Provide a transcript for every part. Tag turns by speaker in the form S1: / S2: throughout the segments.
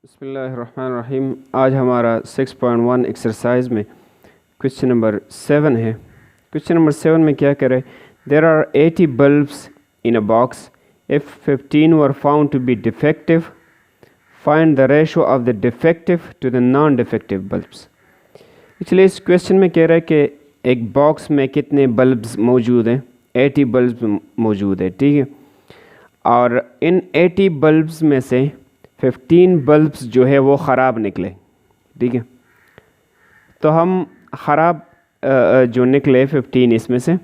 S1: बिस्मिल्लाहिर्रहमानिर्रहीम। आज हमारा 6.1 एक्सरसाइज में क्वेश्चन नंबर 7 है। क्वेश्चन नंबर 7 में क्या कह रहे हैं? There are 80 bulbs in a box. If 15 were found to be defective, find the ratio of the defective to the non defective bulbs. इसलिए इस क्वेश्चन में कह रहा है कि एक बॉक्स में कितने बल्ब्स मौजूद हैं? 80 बल्ब्स मौजूद है, ठीक है। और इन 80 बल्ब्स में से 15 बल्ब्स जो है वो ख़राब निकले, ठीक है। तो हम ख़राब जो निकले 15, इसमें से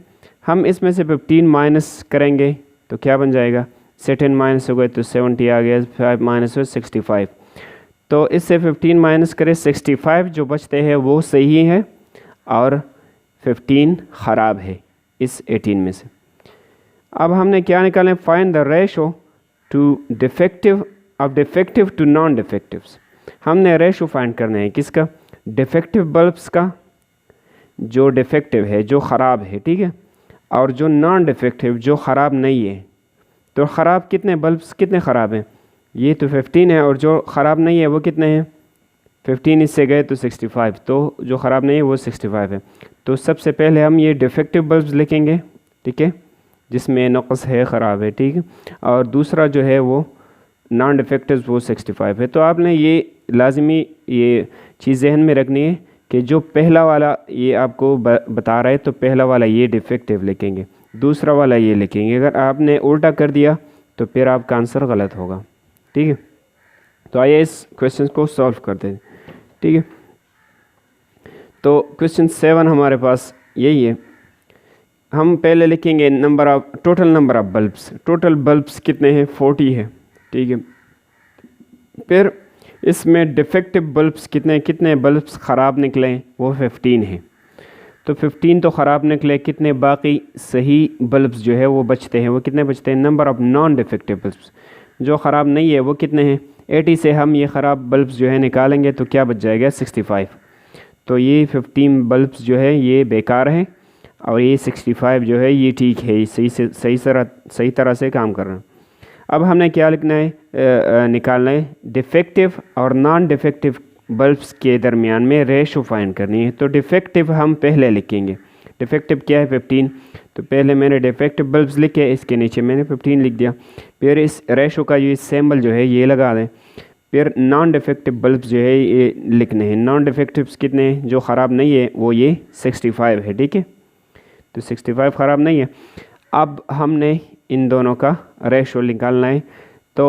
S1: हम इसमें से 15 माइनस करेंगे तो क्या बन जाएगा? 10 माइनस हो गए तो 70 आ गया, 5 माइनस हो 65। तो इससे 15 माइनस करें, 65 जो बचते हैं वो सही है और 15 ख़राब है इस 18 में से। अब हमने क्या निकालें? Find the ratio to defective of defective to non defectives. हमने रेशो फाइंड करना है किसका? डिफेक्टिव बल्ब्स का, जो डिफेक्टिव है, जो ख़राब है, ठीक है, और जो नॉन डिफेक्टिव, जो ख़राब नहीं है। तो ख़राब कितने बल्ब्स कितने ख़राब हैं? ये तो 15 है, और जो ख़राब नहीं है वो कितने हैं? 15 इससे गए तो 65, तो जो ख़राब नहीं है वो 65 है। तो सबसे पहले हम ये डिफेक्टिव बल्ब्स लिखेंगे, ठीक है, जिसमें नक़्स है, ख़राब है, ठीक है। और दूसरा जो है वो नॉन डिफेक्टिव, वो 65 है। तो आपने ये लाजमी ये चीज़ जहन में रखनी है कि जो पहला वाला ये आपको बता रहा है तो पहला वाला ये डिफेक्टिव लिखेंगे, दूसरा वाला ये लिखेंगे। अगर आपने उल्टा कर दिया तो फिर आपका आंसर गलत होगा, ठीक है। तो आइए इस क्वेश्चन को सॉल्व करते हैं, ठीक है। तो क्वेश्चन 7 हमारे पास यही है। हम पहले लिखेंगे number of total number of bulbs. Total bulbs कितने हैं? 40 है, ठीक है। फिर इसमें डिफेक्टिव बल्ब्स कितने बल्ब्स ख़राब निकले? वो 15 हैं। तो 15 तो ख़राब निकले, कितने बाकी सही बल्ब्स जो है वो बचते हैं? वो कितने बचते हैं? Number of non defective bulbs जो ख़राब नहीं है वो कितने हैं? 80 से हम ये ख़राब बल्ब्स जो है निकालेंगे तो क्या बच जाएगा? 65। तो ये 15 बल्ब्स जो है ये बेकार है और ये 65 जो है ये ठीक है, सही तरह से काम कर रहे हैं। अब हमने क्या लिखना है? निकालना है डिफेक्टिव और नॉन डिफेक्टिव बल्ब्स के दरमियान में रेशो फाइंड करनी है। तो डिफेक्टिव हम पहले लिखेंगे। डिफेक्टिव क्या है? 15। तो पहले मैंने डिफेक्टिव बल्ब्स लिखे, इसके नीचे मैंने 15 लिख दिया। फिर इस रेशो का ये सिंबल जो है ये लगा दें। फिर नॉन डिफेक्टिव बल्ब्स जो है ये लिखने हैं। नॉन डिफेक्टिव्स कितने हैं? जो ख़राब नहीं है वो ये 65 है, ठीक है। तो 65 ख़राब नहीं है। अब हमने इन दोनों का रेशो निकालना है। तो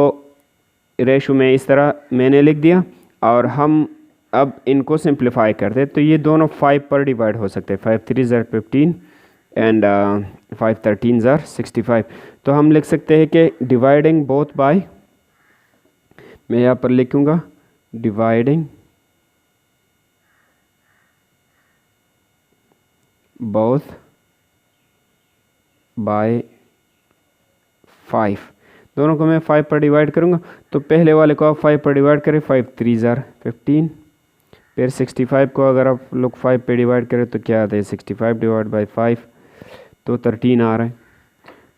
S1: रेशो में इस तरह मैंने लिख दिया और हम अब इनको सिंप्लीफाई करते हैं। तो ये दोनों 5 पर डिवाइड हो सकते हैं। 5 3 ज़र 15 एंड 5 13 ज़र 65। तो हम लिख सकते हैं कि डिवाइडिंग बोथ बाय, मैं यहाँ पर लिखूँगा डिवाइडिंग बोथ बाय 5। दोनों को मैं 5 पर डिवाइड करूँगा। तो पहले वाले को आप 5 पर डिवाइड करें, 5 3 ज़र 15। फिर 65 को अगर आप लोग 5 पे डिवाइड करें तो क्या आता है? 65 डिवाइड बाय 5, तो 13 आ रहा है।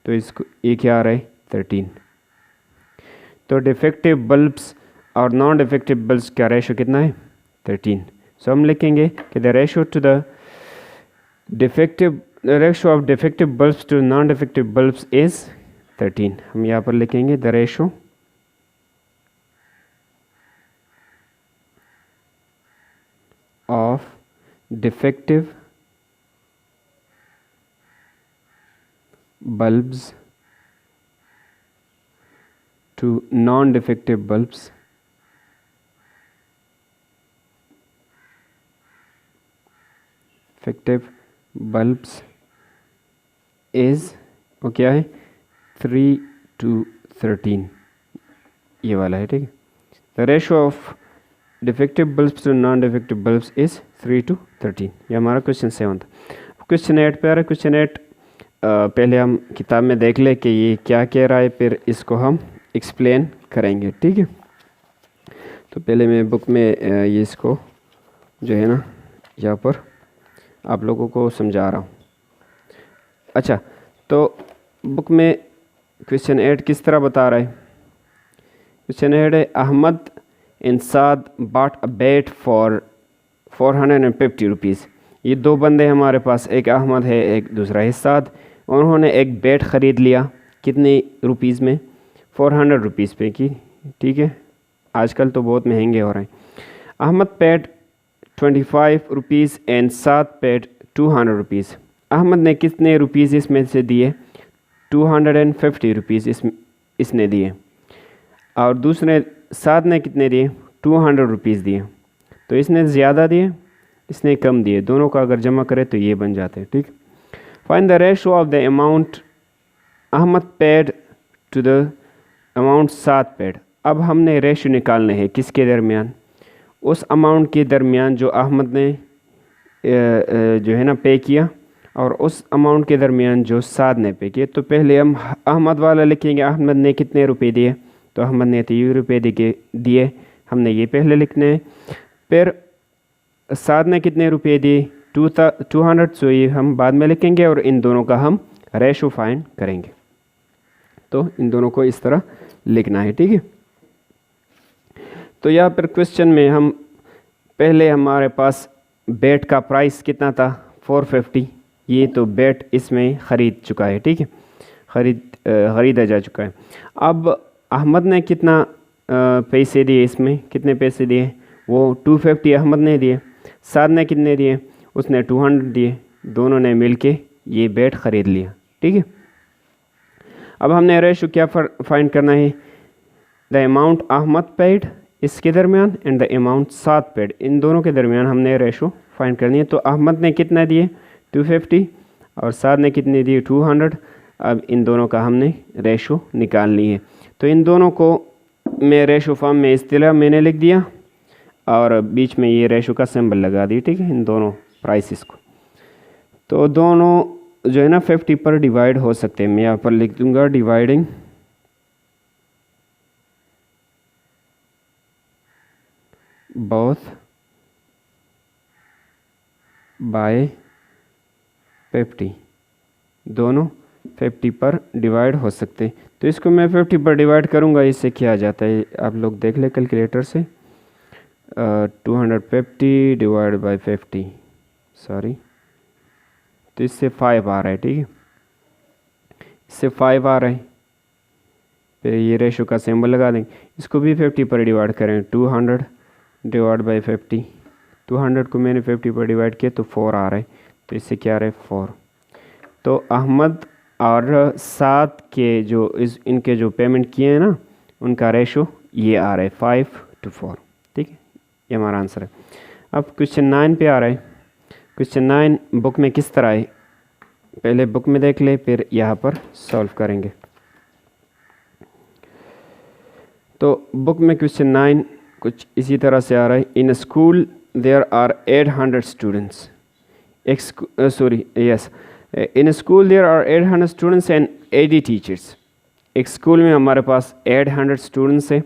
S1: तो इसको ये क्या आ रहा है? 13। तो डिफेक्टिव बल्ब्स और नॉन डिफेक्टिव बल्ब्स का रेशो कितना है? 13। सो हम लिखेंगे कि the ratio to the ratio of defective bulbs to non defective bulbs is 13। हम यहाँ पर लिखेंगे the ratio of defective bulbs to non defective bulbs defective bulbs is वो क्या है? 3 to 13, ये वाला है, ठीक है। The ratio of defective bulbs to non defective bulbs is 3 to 13। ये हमारा क्वेश्चन 7 था। क्वेश्चन 8 पे आ रहा है। क्वेश्चन 8 पहले हम किताब में देख ले कि ये क्या कह रहा है, फिर इसको हम एक्सप्लेन करेंगे, ठीक है। तो पहले मैं बुक में ये इसको जो है ना यहाँ पर आप लोगों को समझा रहा हूँ। अच्छा, तो बुक में क्वेश्चन 8 किस तरह बता रहा है? क्वेश्चन 8 है, Ahmed and Saad bought a bed for 450 rupees. ये दो बंदे हमारे पास, एक अहमद है एक दूसरा है साद। उन्होंने एक बेड ख़रीद लिया कितने रुपीज़ में? 400 रुपीज़ पे की, ठीक है। आजकल तो बहुत महंगे हो रहे हैं। Ahmed paid 25 rupees and Saad paid 200 rupees. Ahmed ने कितने रुपीज़ इसमें से दिए? 250 रुपीज़ इसने दिए, और दूसरे साद ने कितने दिए? 200 रुपीज़ दिए। तो इसने ज़्यादा दिए, इसने कम दिए, दोनों का अगर जमा करें तो ये बन जाते हैं, ठीक। Find the ratio of the amount Ahmed paid to the amount Saad paid. अब हमने रेशो निकालने हैं किसके दरमियान? उस अमाउंट के दरमियान जो अहमद ने जो है ना पे किया, और उस अमाउंट के दरमियान जो साद ने पे किया। तो पहले हम अहमद वाला लिखेंगे, अहमद ने कितने रुपए दिए? तो अहमद ने 30 रुपये दिए, हमने ये पहले लिखने हैं। फिर साद ने कितने रुपये दिए? 200, सो ये हम बाद में लिखेंगे, और इन दोनों का हम रेशो फाइंड करेंगे। तो इन दोनों को इस तरह लिखना है, ठीक है। तो यहाँ पर क्वेश्चन में हम पहले हमारे पास बेट का प्राइस कितना था? 450। ये तो बेट इसमें ख़रीद चुका है, ठीक है, ख़रीदा जा चुका है। अब अहमद ने कितना पैसे दिए? इसमें कितने पैसे दिए? वो 250 अहमद ने दिए। साद ने कितने दिए? उसने 200 दिए। दोनों ने मिलके ये बेट ख़रीद लिया, ठीक है। अब हमने रेशो क्या फाइंड करना है? द अमाउंट अहमद पेड इसके दरमियान and the amount Saad paid, इन दोनों के दरमियान हमने रेशो फाइंड करनी है। तो अहमद ने कितना दिए? 250, और साद ने कितने दिए? 200। अब इन दोनों का हमने रेशो निकालनी है। तो इन दोनों को मैं रेशो फॉर्म में इस्तिलाह मैंने लिख दिया, और बीच में ये रेशो का सिंबल लगा दी, ठीक है, इन दोनों प्राइसेस को। तो दोनों जो है ना 50 पर डिवाइड हो सकते हैं। मैं यहाँ पर लिख दूंगा डिवाइडिंग बोथ बाय 50, दोनों 50 पर डिवाइड हो सकते हैं। तो इसको मैं 50 पर डिवाइड करूँगा, इससे क्या आ जाता है आप लोग देख ले कैलकुलेटर से। 250 डिवाइड बाय 50, सॉरी, तो इससे 5 आ रहा है, ठीक है, इससे 5 आ रहा है। फिर ये रेशो का सिंबल लगा देंगे, इसको भी 50 पर डिवाइड करें। 200 डिवाइड बाय 50, 200 को मैंने 50 पर डिवाइड किया तो 4 आ रहा है। तो इससे क्या आ रहा है? 4। तो अहमद और साद के जो इनके जो पेमेंट किए हैं ना, उनका रेशो ये आ रहा है 5:4, ठीक है, ये हमारा आंसर है। अब क्वेश्चन 9 पे आ रहा है। क्वेश्चन 9 बुक में किस तरह है? पहले बुक में देख ले, फिर यहाँ पर सॉल्व करेंगे। तो बुक में क्वेश्चन 9 कुछ इसी तरह से आ रहा है। In school there are 800 students. In school there are 800 students and 80 teachers. एक स्कूल में हमारे पास 800 स्टूडेंट्स हैं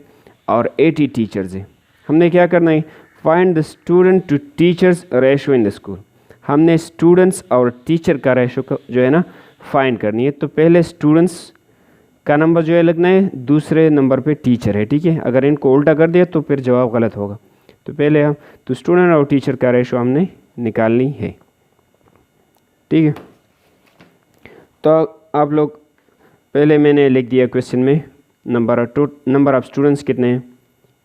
S1: और 80 टीचर्स हैं। हमने क्या करना है? Find the student to teachers ratio in the school. हमने स्टूडेंट्स और टीचर का रेशो जो है ना फाइंड करनी है। तो पहले स्टूडेंट्स का नंबर जो है लगना है, दूसरे नंबर पे टीचर है, ठीक है। अगर इनको उल्टा कर दिया तो फिर जवाब गलत होगा। तो पहले हम तो स्टूडेंट और टीचर का रेशो हमने निकालनी है, ठीक है। तो आप लोग पहले मैंने लिख दिया क्वेश्चन में नंबर ऑफ स्टूडेंट्स कितने हैं?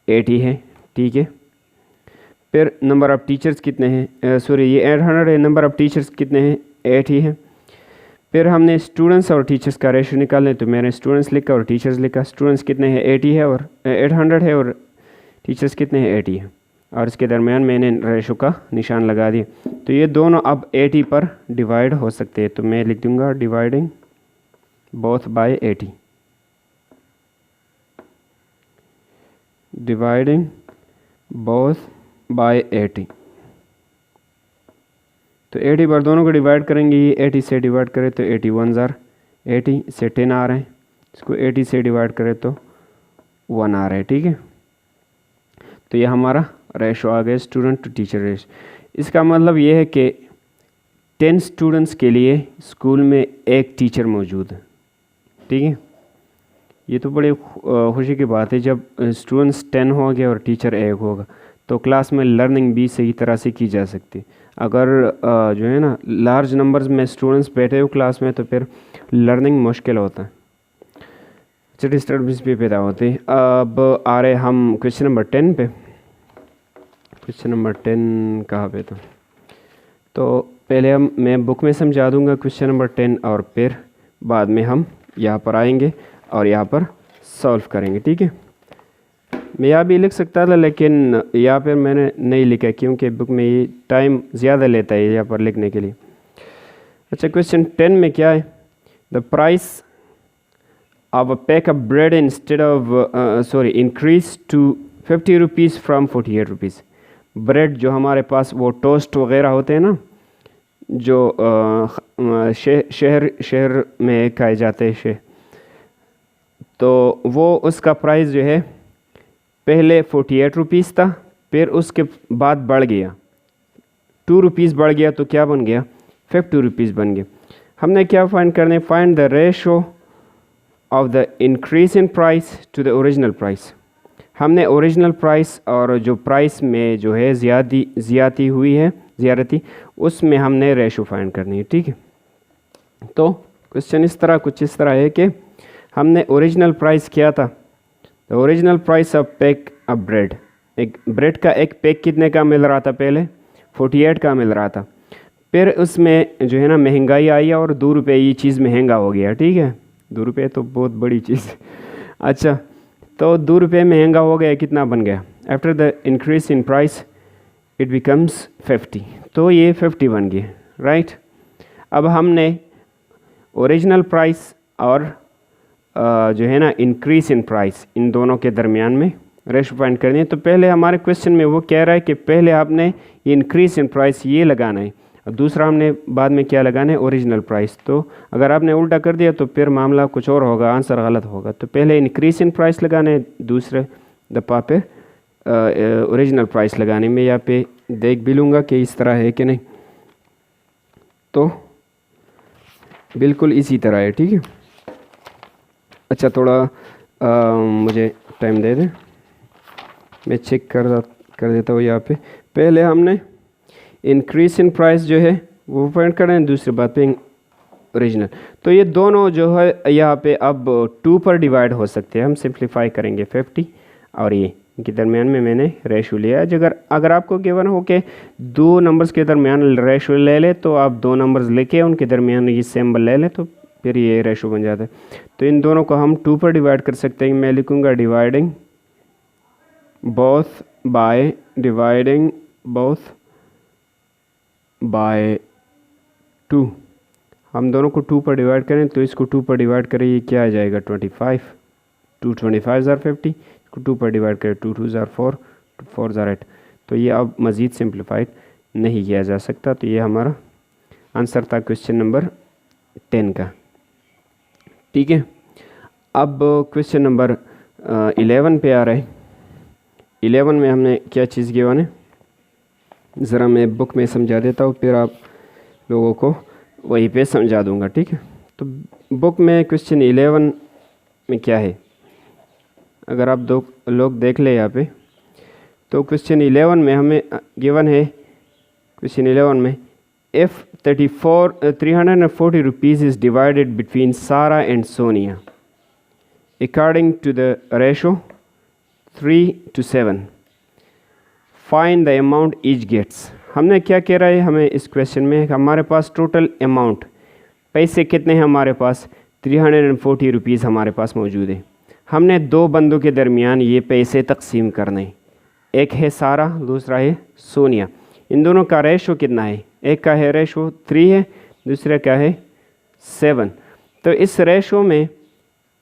S1: 80 है, ठीक है। फिर नंबर ऑफ़ टीचर्स कितने हैं? ये 800 है, नंबर ऑफ़ टीचर्स कितने हैं? 80 है। फिर हमने स्टूडेंट्स और टीचर्स का रेशो निकालने, तो मैंने स्टूडेंट्स लिखा और टीचर्स लिखा। स्टूडेंट्स कितने हैं? 80 है, और 800 है, और टीचर्स कितने हैं? 80 है, और इसके दरमियान मैंने रेशो का निशान लगा दिया। तो ये दोनों अब 80 पर डिवाइड हो सकते हैं। तो मैं लिख दूंगा dividing both by 80, dividing both by 80। तो 80 पर दोनों को डिवाइड करेंगे। ये 80 से डिवाइड करें तो 81 ज़ार 80 से 10 आ रहे हैं। इसको 80 से डिवाइड करें तो 1 आ रहा है, ठीक है। तो ये हमारा रेशो आ गया स्टूडेंट टू टीचर रेशो। इसका मतलब ये है कि 10 स्टूडेंट्स के लिए स्कूल में एक टीचर मौजूद है, ठीक है। ये तो बड़ी खुशी की बात है जब स्टूडेंट्स 10 होंगे और टीचर 1 होगा तो क्लास में लर्निंग भी सही तरह से की जा सकती है। अगर जो है ना लार्ज नंबर्स में स्टूडेंट्स बैठे हो क्लास में तो फिर लर्निंग मुश्किल होता है, डिस्टर्बेंस भी पैदा होती है। अब आ रहे हम क्वेश्चन नंबर 10 पे। क्वेश्चन नंबर 10 कहाँ पे था? तो पहले मैं बुक में समझा दूंगा क्वेश्चन नंबर 10 और फिर बाद में हम यहाँ पर आएंगे और यहाँ पर सॉल्व करेंगे, ठीक है। मैं यहाँ भी लिख सकता था लेकिन यहाँ पर मैंने नहीं लिखा क्योंकि बुक में ये टाइम ज़्यादा लेता है यहाँ पर लिखने के लिए। अच्छा, क्वेश्चन 10 में क्या है? The price of a pack of bread instead of increase to 50 rupees from 48 rupees। Bread जो हमारे पास वो टोस्ट वगैरह होते हैं ना जो शहर में खाए जाते हैं तो वो उसका प्राइस जो है पहले 48 रुपीज़ था, फिर उसके बाद बढ़ गया 2 रुपीज़ बढ़ गया तो क्या बन गया 50 रुपीज़ बन गया। हमने क्या फाइंड करने? Find the ratio of the increase in price to the original price. हमने ओरिजिनल प्राइस और जो प्राइस में जो है ज़्यादती उसमें हमने रेशो फाइंड करनी है, ठीक है। तो क्वेश्चन कुछ इस तरह है कि हमने ओरिजिनल प्राइस क्या था? The original price of pack of bread, एक ब्रेड का एक पैक कितने का मिल रहा था? पहले 48 का मिल रहा था, फिर उसमें जो है ना महंगाई आई और 2 रुपये ये चीज़ महंगा हो गया, ठीक है। 2 रुपये तो बहुत बड़ी चीज़। अच्छा, तो 2 रुपये महंगा हो गया, कितना बन गया? After the increase in price it becomes 50, तो ये 50 बन गया, राइट। अब हमने ओरिजिनल प्राइस और जो है ना इंक्रीज इन प्राइस इन दोनों के दरमियान में रेशो फाइंड करनी है। तो पहले हमारे क्वेश्चन में वो कह रहा है कि पहले आपने इंक्रीज इन प्राइस ये लगाना है और दूसरा हमने बाद में क्या लगाना है? Original price. तो अगर आपने उल्टा कर दिया तो फिर मामला कुछ और होगा, आंसर गलत होगा। तो पहले इंक्रीज इन प्राइस लगाना है, दूसरे दफ़ा पे ओरिजिनल प्राइस लगाने में। यहाँ पे देख भी लूँगा कि इस तरह है कि नहीं, तो बिल्कुल इसी तरह है, ठीक है। अच्छा, थोड़ा मुझे टाइम दे दें, मैं चेक कर देता हूँ। यहाँ पे पहले हमने इंक्रीज इन प्राइस जो है वो फाइंड करना है, दूसरी बात पे ओरिजिनल। तो ये दोनों जो है यहाँ पे अब 2 पर डिवाइड हो सकते हैं। हम सिंप्लीफाई करेंगे 50 और ये के दरमियान में मैंने रेशो लिया है। अगर आपको गिवन हो कि 2 नंबर्स के दरमियान रेशो ले ले तो आप 2 नंबर्स लेके उनके दरमियान ये सिंबल ले लें तो फिर ये रेशो बन जाता है। तो इन दोनों को हम 2 पर डिवाइड कर सकते हैं। मैं लिखूँगा डिवाइडिंग बोथ बाय 2। हम दोनों को 2 पर डिवाइड करें तो इसको 2 पर डिवाइड करें, ये क्या आ जाएगा 25, 2 25 ज़ार 50, इसको 2 पर डिवाइड करें 2 2 ज़ार 4, 4 ज़ार 8। तो ये अब मज़ीद सिंप्लीफाइड नहीं किया जा सकता। तो ये हमारा आंसर था क्वेश्चन नंबर 10 का, ठीक है। अब क्वेश्चन नंबर 11 पे आ रहा है। 11 में हमने क्या चीज़ गिवन है, ज़रा मैं बुक में समझा देता हूँ, फिर आप लोगों को वहीं पे समझा दूँगा, ठीक है। तो बुक में क्वेश्चन 11 में क्या है, अगर आप 2 लोग देख ले यहाँ पे, तो क्वेश्चन 11 में हमें गिवन है, क्वेश्चन 11 में if 340 rupees is divided between Sarah and Sonia according to the ratio 3:7, find the amount each gets। हमने क्या कह रहा है, हमें इस क्वेश्चन में हमारे पास टोटल अमाउंट पैसे कितने हैं, हमारे पास 340 रुपीज़ हमारे पास मौजूद है। हमने 2 बंदों के दरमियान ये पैसे तकसीम करने, एक है सारा, दूसरा है सोनिया। इन दोनों का रेशो कितना है, एक का है रेशो 3 है, दूसरे का है 7। तो इस रेशो में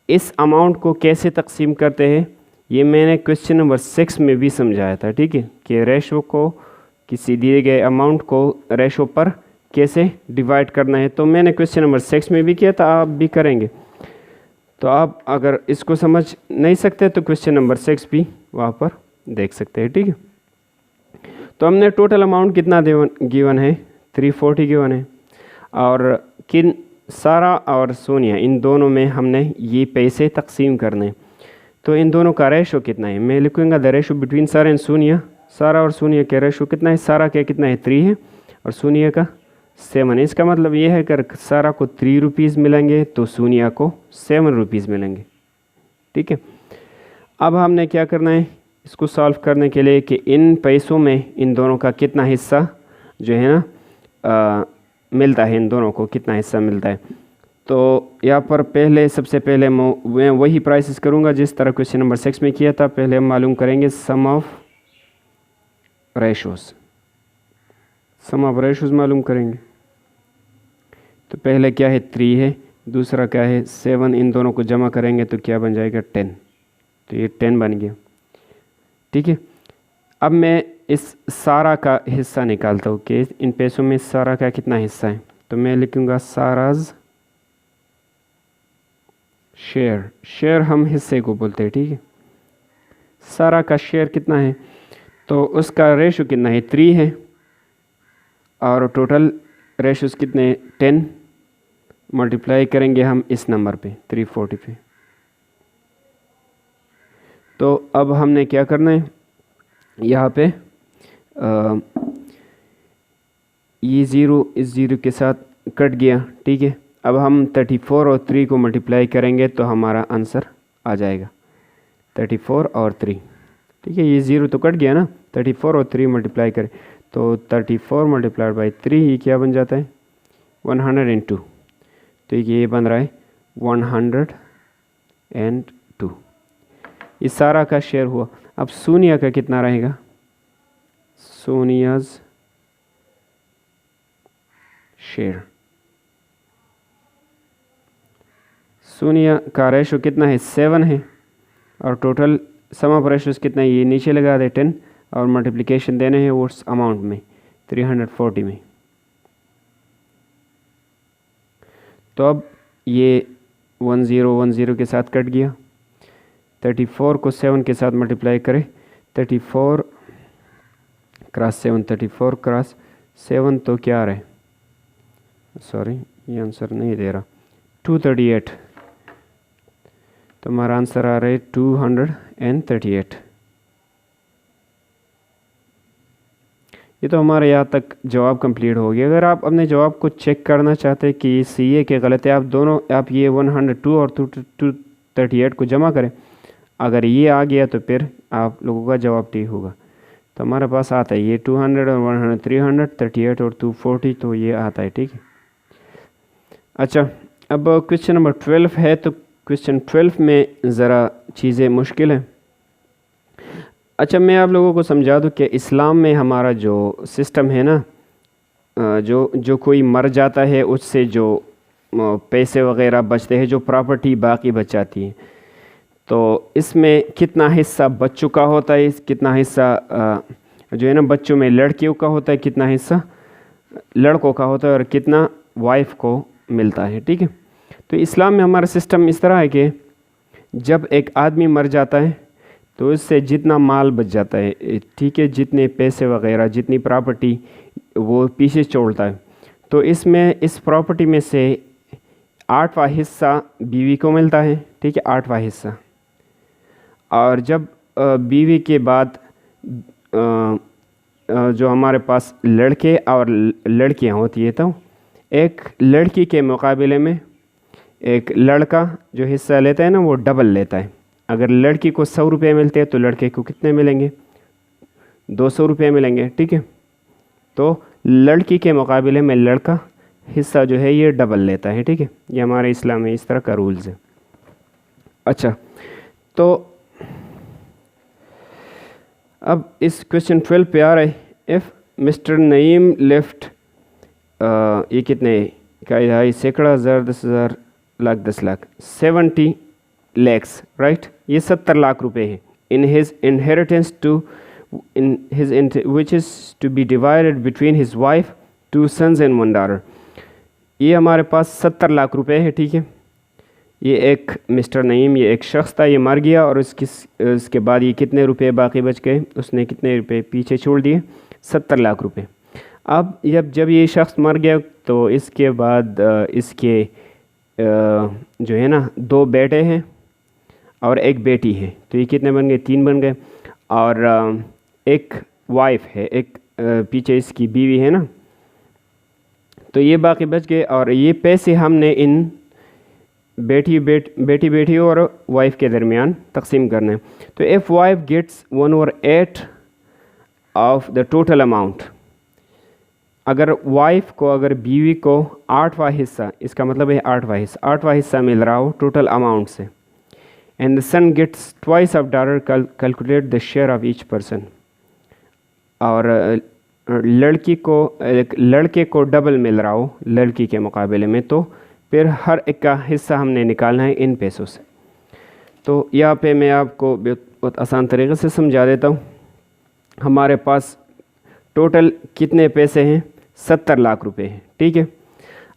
S1: इस अमाउंट को कैसे तकसीम करते हैं ये मैंने क्वेश्चन नंबर 6 में भी समझाया था, ठीक है, कि रेशो को किसी दिए गए अमाउंट को रेशो पर कैसे डिवाइड करना है। तो मैंने क्वेश्चन नंबर 6 में भी किया था, आप भी करेंगे। तो आप अगर इसको समझ नहीं सकते तो क्वेश्चन नंबर 6 भी वहाँ पर देख सकते हैं, ठीक है। तो हमने टोटल अमाउंट कितना गिवन है, 340 गिवन है, और किन सारा और सोनिया इन दोनों में हमने ये पैसे तकसीम करने, तो इन दोनों का रेशो कितना है? मैं लिखूँगा द रेशो बिटवीन सारा एंड सोनिया। सारा और सोनिया के रेशो कितना है? सारा के कितना है? 3 है और सोनिया का 7 है। इसका मतलब ये है कि सारा को 3 रुपीज़ मिलेंगे तो सोनिया को 7 रुपीज़ मिलेंगे। ठीक है, अब हमने क्या करना है इसको सॉल्व करने के लिए कि इन पैसों में इन दोनों का कितना हिस्सा जो है ना मिलता है, इन दोनों को कितना हिस्सा मिलता है। तो यहाँ पर सबसे पहले मैं वही प्राइसेस करूँगा जिस तरह क्वेश्चन नंबर 6 में किया था। पहले हम मालूम करेंगे sum of ratios, sum of ratios मालूम करेंगे। तो पहले क्या है? 3 है, दूसरा क्या है? 7। इन दोनों को जमा करेंगे तो क्या बन जाएगा? 10। तो ये 10 बन गया। ठीक है, अब मैं इस सारा का हिस्सा निकालता हूँ कि इन पैसों में सारा का कितना हिस्सा है। तो मैं लिखूँगा साराज शेयर। शेयर हम हिस्से को बोलते हैं। ठीक है, सारा का शेयर कितना है? तो उसका रेशो कितना है? 3 है और टोटल रेशोज़ कितने? 10। मल्टीप्लाई करेंगे हम इस नंबर पे 340 पे। तो अब हमने क्या करना है यहाँ पे ये 0 इस 0 के साथ कट गया। ठीक है, अब हम 34 और 3 को मल्टीप्लाई करेंगे तो हमारा आंसर आ जाएगा 34 और 3। ठीक है, ये 0 तो कट गया ना, 34 और 3 मल्टीप्लाई करें तो 34 मल्टीप्लाइड बाई 3 ये क्या बन जाता है? 102। तो ये बन रहा है 102। इस सारा का शेयर हुआ। अब सोनिया का कितना रहेगा? सोनियाज शेयर। सोनिया का रेशो कितना है? 7 है और टोटल सम ऑफ रेशोज़ कितना है? ये नीचे लगा दे 10 और मल्टीप्लिकेशन देने हैं उस अमाउंट में 340 में। तो अब ये 1010 के साथ कट गया। 34 को 7 के साथ मल्टीप्लाई करें, 34 क्रॉस 7, 34 क्रॉस 7 तो क्या आ रहा है? सॉरी ये आंसर नहीं दे रहा, 238। तो हमारा आंसर आ रहा है 238। ये तो हमारे यहाँ तक जवाब कंप्लीट हो गया। अगर आप अपने जवाब को चेक करना चाहते हैं कि सी ए के गलत है, आप ये 102 और 238 को जमा करें। अगर ये आ गया तो फिर आप लोगों का जवाब ठीक होगा। तो हमारे पास आता है ये 200 और 100, 338 और 240, तो ये आता है। ठीक है, अच्छा अब क्वेश्चन नंबर 12 है। तो क्वेश्चन 12 में ज़रा चीज़ें मुश्किल हैं। अच्छा मैं आप लोगों को समझा दूं कि इस्लाम में हमारा जो सिस्टम है ना, जो कोई मर जाता है उससे जो पैसे वगैरह बचते हैं, जो प्रॉपर्टी बाकी बच जाती है, तो इसमें कितना हिस्सा बच्चों का होता है, कितना हिस्सा जो है ना बच्चों में लड़कियों का होता है, कितना हिस्सा लड़कों का होता है और कितना वाइफ को मिलता है। ठीक है, तो इस्लाम में हमारा सिस्टम इस तरह है कि जब एक आदमी मर जाता है तो उससे जितना माल बच जाता है, ठीक है, जितने पैसे वगैरह जितनी प्रॉपर्टी वो पीछे छोड़ता है, तो इसमें इस प्रॉपर्टी में से 8वां हिस्सा बीवी को मिलता है। ठीक है, 8वां हिस्सा। और जब बीवी के बाद जो हमारे पास लड़के और लड़कियां होती है, तो एक लड़की के मुकाबले में एक लड़का जो हिस्सा लेता है ना वो डबल लेता है। अगर लड़की को 100 रुपये मिलते हैं तो लड़के को कितने मिलेंगे? 200 रुपये मिलेंगे। ठीक है, तो लड़की के मुकाबले में लड़का हिस्सा जो है ये डबल लेता है। ठीक है, ये हमारे इस्लाम में इस तरह का रूल्स है। अच्छा, तो अब इस क्वेश्चन 12 पे आ रहा है, इफ़ मिस्टर नईम लेफ्ट, ये कितने का है? सैकड़ा, हज़ार, 10,000, लाख, 10 लाख, 70 lakhs, राइट? ये 70 लाख रुपए है। In his inheritance which is to be divided between his wife, 2 sons and 1 daughter। ये हमारे पास 70 लाख रुपए है। ठीक है, ये एक मिस्टर नईम, ये एक शख्स था, ये मर गया और उसके बाद ये कितने रुपए बाकी बच गए? उसने कितने रुपए पीछे छोड़ दिए? 70 लाख रुपए। अब जब ये शख्स मर गया तो इसके बाद इसके जो है ना 2 बेटे हैं और 1 बेटी है, तो ये कितने बन गए? 3 बन गए। और एक वाइफ है, एक पीछे इसकी बीवी है ना, तो ये बाकी बच गए। और ये पैसे हमने इन बेटी और वाइफ के दरमियान तकसीम करना है। तो if wife gets 1/8 of the total amount, अगर वाइफ को, अगर बीवी को 8वां हिस्सा, इसका मतलब है 8वां हिस्सा मिल रहा हो टोटल अमाउंट से, and the son gets twice of dollar, calculate the share of each person. और लड़के को डबल मिल रहा हो लड़की के मुकाबले में, तो फिर हर एक का हिस्सा हमने निकालना है इन पैसों से। तो यहाँ पे मैं आपको बहुत आसान तरीके से समझा देता हूँ। हमारे पास टोटल कितने पैसे हैं? 70 लाख रुपए हैं, ठीक है।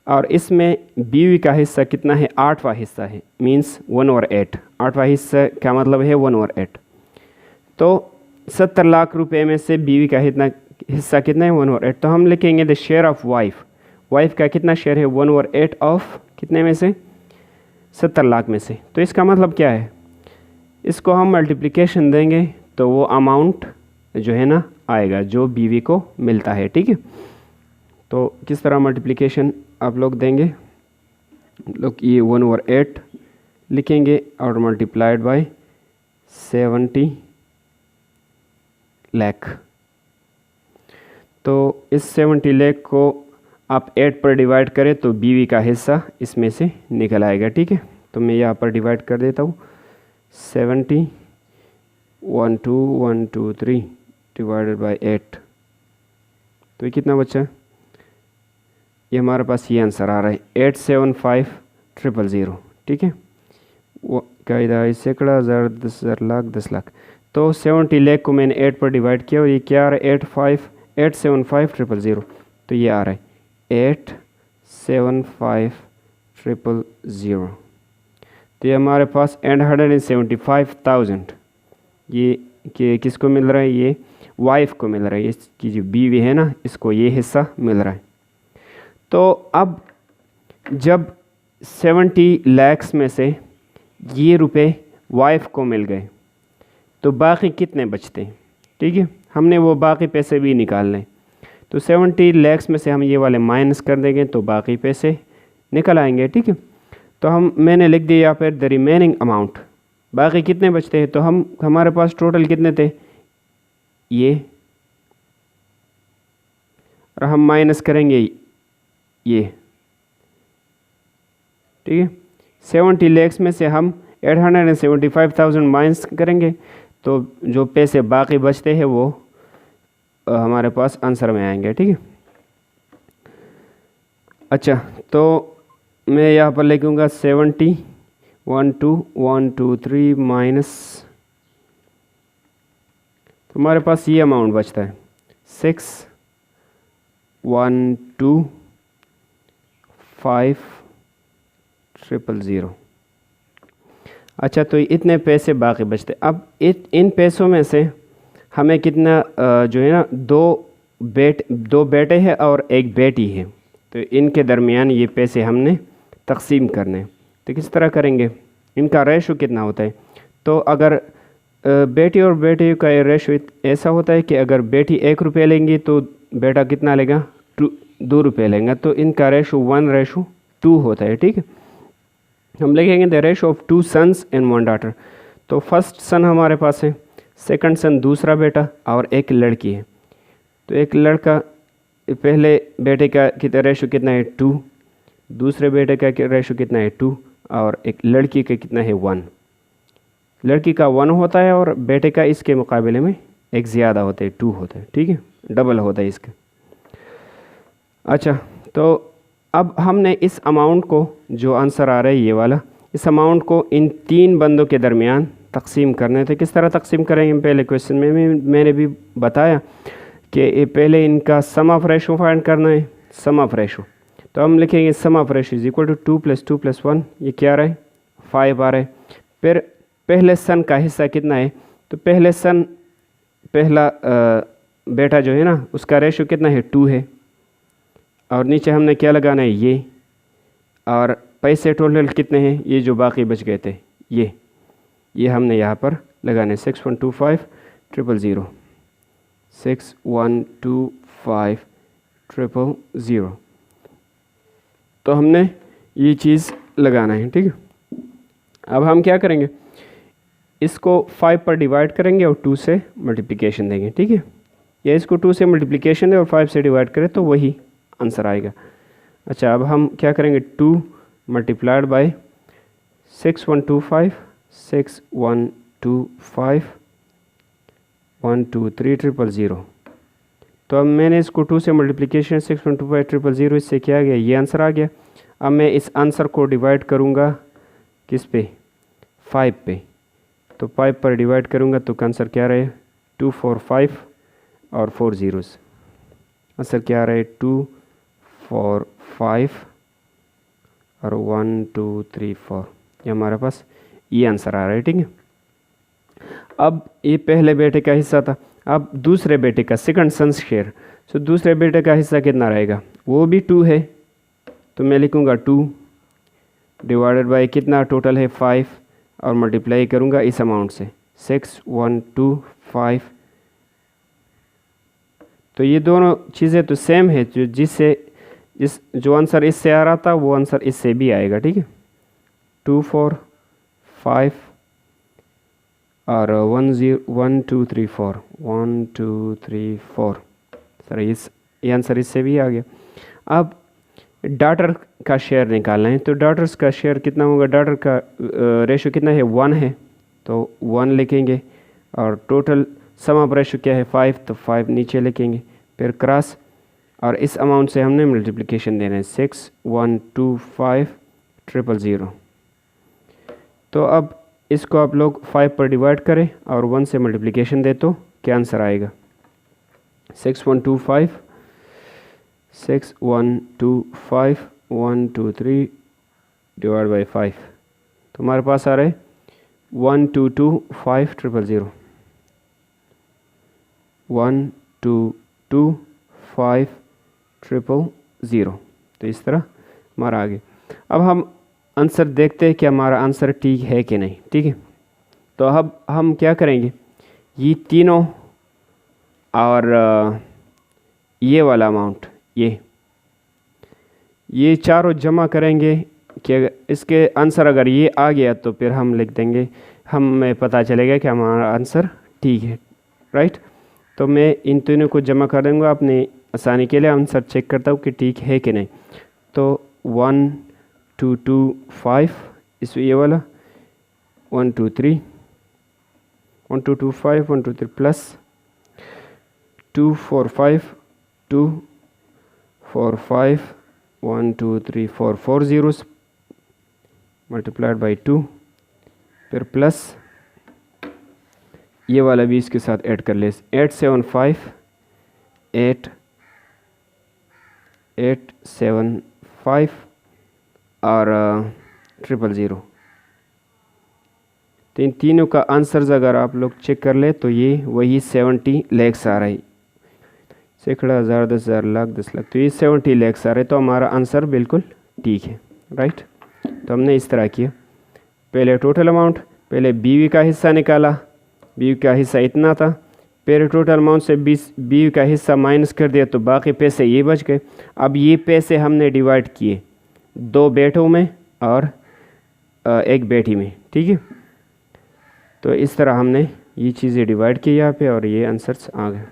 S1: और इसमें बीवी का हिस्सा कितना है? 8वां हिस्सा है, मींस 1/8। 8वां हिस्सा क्या मतलब है? 1/8। तो 70 लाख रुपए में से बीवी का हिस्सा कितना है? 1/8। तो हम लिखेंगे द शेयर ऑफ वाइफ का कितना शेयर है? 1/8 ऑफ कितने में से? 70 लाख में से। तो इसका मतलब क्या है? इसको हम मल्टीप्लिकेशन देंगे तो वो अमाउंट जो है ना आएगा जो बीवी को मिलता है, ठीक है। तो किस तरह मल्टीप्लिकेशन आप लोग देंगे? लोग ये 1/8 लिखेंगे और मल्टीप्लाइड बाय 70 लाख। तो इस 70 लाख को आप 8 पर डिवाइड करें तो बीवी का हिस्सा इसमें से निकल आएगा, ठीक है। तो मैं यहाँ पर डिवाइड कर देता हूँ। 70 1 2 1 2 3 डिवाइडेड बाय 8, तो ये कितना बचा? ये हमारे पास ये आंसर आ रहा है 875,000, ठीक है। वो कायदा सैकड़ा, हज़ार, 10,000, लाख, 10 लाख। तो 70 लाख को मैंने 8 पर डिवाइड किया और ये क्या आ रहा है? 875,000। तो ये आ रहा है 875,000। तो ये हमारे पास 175,000 ये कि किसको मिल रहा है? ये वाइफ को मिल रहा है, इसकी जो बीवी है ना, इसको ये हिस्सा मिल रहा है। तो अब जब 70 लाख में से ये रुपए वाइफ को मिल गए तो बाकी कितने बचते हैं? ठीक है, हमने वो बाकी पैसे भी निकालने हैं। तो 70 लाख में से हम ये वाले माइनस कर देंगे तो बाकी पैसे निकल आएंगे, ठीक है। तो मैंने लिख दिया यहाँ पर द रिमेनिंग अमाउंट, बाकी कितने बचते हैं? तो हमारे पास टोटल कितने थे? ये, और हम माइनस करेंगे ये, ठीक है। 70 लाख में से हम 875,000 माइनस करेंगे तो जो पैसे बाकी बचते हैं वो हमारे पास आंसर में आएंगे, ठीक है। अच्छा, तो मैं यहाँ पर लिखूँगा 70 1 2 1 2 3 माइनस, तो हमारे पास ये अमाउंट बचता है 6 1 2 5 000। अच्छा, तो इतने पैसे बाकी बचते। अब इन पैसों में से हमें कितना जो है ना, दो बेटे हैं और एक बेटी है, तो इनके दरमियान ये पैसे हमने तकसीम करने। तो किस तरह करेंगे? इनका रेशो कितना होता है? तो अगर बेटी और बेटे का रेशो ऐसा होता है कि अगर बेटी 1 रुपये लेंगी तो बेटा कितना लेगा? 2 रुपये लेगा। तो इनका रेशो 1:2 होता है, ठीक है। हम लिखेंगे the ratio of 2 sons and 1 daughter. तो फर्स्ट सन हमारे पास है, सेकंड सन दूसरा बेटा, और एक लड़की है। तो एक लड़का, पहले बेटे का रेशो कितना है? 2, दूसरे बेटे का रेशो कितना है? 2, और एक लड़की का कितना है? 1। लड़की का 1 होता है और बेटे का इसके मुकाबले में एक ज़्यादा होता है, 2 होता है, ठीक है, डबल होता है इसका। अच्छा, तो अब हमने इस अमाउंट को, जो आंसर आ रहा है ये वाला, इस अमाउंट को इन 3 बंदों के दरमियान तकसीम करने। तो किस तरह तकसीम करेंगे? पहले क्वेश्चन में मैंने भी बताया कि पहले इनका सम ऑफ रेशो फाइंड करना है, सम ऑफ रेशो। तो हम लिखेंगे sum of ratio is equal to 2 + 2 + 1, ये क्या आ रहा है? 5 आ रहा है। फिर पहले सन का हिस्सा कितना है? तो पहला बेटा जो है ना, उसका रेशो कितना है? 2 है। और नीचे हमने क्या लगाना है? ये, और पैसे टोटल कितने हैं, ये जो बाकी बच गए थे ये हमने यहाँ पर लगाने 6125,000 6125,000। तो हमने ये चीज़ लगाना है, ठीक है। अब हम क्या करेंगे, इसको 5 पर डिवाइड करेंगे और 2 से मल्टीप्लिकेशन देंगे, ठीक है। या इसको 2 से मल्टीप्लिकेशन दें और 5 से डिवाइड करें तो वही आंसर आएगा। अच्छा, अब हम क्या करेंगे, 2 मल्टीप्लाइड बाय 6125,123,000। तो अब मैंने इसको 2 से मल्टीप्लिकेशन 6125,000 इससे क्या आ गया, ये आंसर आ गया। अब मैं इस आंसर को डिवाइड करूँगा किस पे, 5 पे। तो 5 पर डिवाइड करूँगा तो आंसर क्या रहे, 2 4 5 और 4 ज़ीरोस। आंसर क्या रहे, 2 4 5 और 1 2 3 4। ये हमारे पास ये आंसर आ रहा है, ठीक है। अब ये पहले बेटे का हिस्सा था, अब दूसरे बेटे का, सेकंड सन्स शेयर। तो दूसरे बेटे का हिस्सा कितना रहेगा, वो भी 2 है। तो मैं लिखूँगा 2 डिवाइडेड बाय कितना टोटल है 5 और मल्टीप्लाई करूँगा इस अमाउंट से 6125। तो ये दोनों चीज़ें तो सेम है, जो आंसर इससे आ रहा था वो आंसर इससे भी आएगा, ठीक है। 2 4 5 और 1 2 3 4 1 2 3 4। सर ये आंसर इससे भी आ गया। अब डॉटर का शेयर निकालना है, तो डॉटर्स का शेयर कितना होगा, डॉटर का रेशो कितना है, 1 है, तो 1 लिखेंगे। और टोटल सम ऑफ रेशो क्या है, 5, तो 5 नीचे लिखेंगे, फिर क्रॉस, और इस अमाउंट से हमने मल्टीप्लिकेशन देना है 6125,000। तो अब इसको आप लोग 5 पर डिवाइड करें और 1 से मल्टीप्लिकेशन दे तो क्या आंसर आएगा, 6125,123 डिवाइड बाई 5। तो हमारे पास आ रहा है 122,500 122,500। तो इस तरह हमारा आ गया। अब हम आंसर देखते हैं कि हमारा आंसर ठीक है कि नहीं, ठीक है। तो अब हम क्या करेंगे, ये तीनों और ये वाला अमाउंट, ये चारों जमा करेंगे कि इसके आंसर अगर ये आ गया तो फिर हम लिख देंगे, हमें पता चलेगा कि हमारा आंसर ठीक है, राइट। तो मैं इन तीनों को जमा कर दूँगा अपनी आसानी के लिए, आंसर चेक करता हूँ कि ठीक है कि नहीं। तो 1225 इस ये वाला 123 1225 123 प्लस 245 245 1 2 3 4 4 ज़ीरोस मल्टीप्लाइड बाई 2, फिर प्लस ये वाला भी इसके साथ ऐड कर ले, 875 875 और 000। तो इन तीनों का आंसर्स अगर आप लोग चेक कर ले तो ये वही 70 लाख आ रहा है, सैकड़ा, हज़ार, 10,000, लाख, 10 लाख। तो ये 70 लाख आ रहे, तो हमारा आंसर बिल्कुल ठीक है, राइट। तो हमने इस तरह किया, पहले टोटल अमाउंट, पहले बीवी का हिस्सा निकाला, बीवी का हिस्सा इतना था, पहले टोटल अमाउंट से बीवी का हिस्सा माइनस कर दिया तो बाकी पैसे ये बच गए। अब ये पैसे हमने डिवाइड किए 2 बेटों में और 1 बेटी में, ठीक है। तो इस तरह हमने ये चीज़ें डिवाइड की यहाँ पे और ये आंसर्स आ गए।